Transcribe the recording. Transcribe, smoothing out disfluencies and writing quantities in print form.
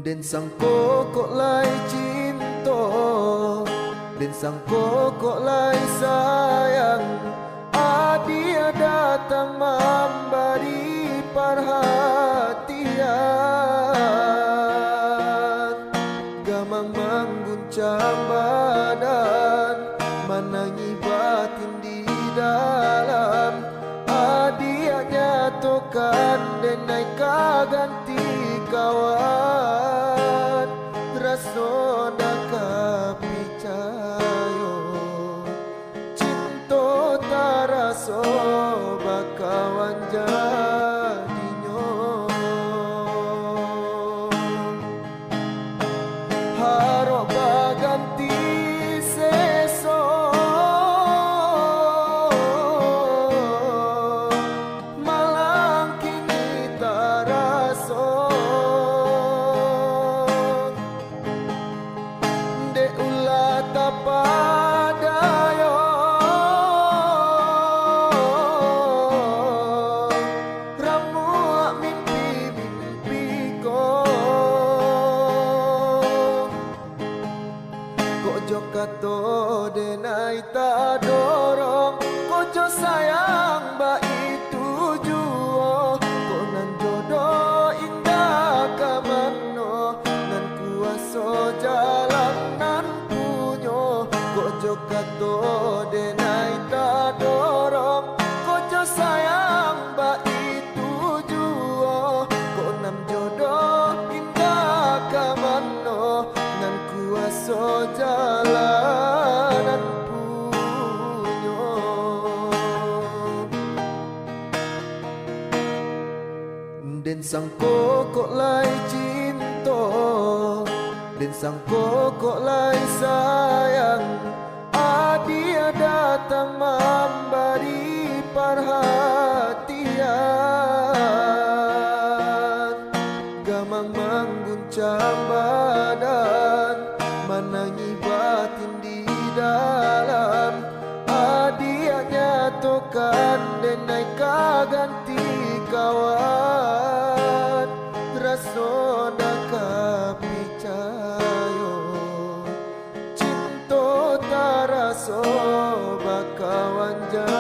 Den sang kokok lai cinta, den sang kokok lai sayang. Dia datang memberi perhatian, gamang mengguncang badan, menangi batin di dalam. Dia nyatakan dan naik ganti kawan, rasa dak picayo cinta taraso bakawan jadinyo. Harap baganti seso malang kini taraso de ulah tapadayo ramu mimpi-mimpi kojo kato denai tak dorong, kojo sayang ba itu juo. Konan jodoh indah kamano, nan kuaso jalan nan punyo. Kojo kato denai tak dorong, kojo sayang ba itu juo. Konan jodoh indah kamano, nan kuaso jalanan punyo. Den sang kokok lai cinta, den sang kokok lai sayang. Dia datang memberi perhatian, gamang mengguncang badan, menangi batin di dalam. Dia nyatakan dan naik ganti kawan, rasa dak picayo cinta taraso bakawan jadinyo.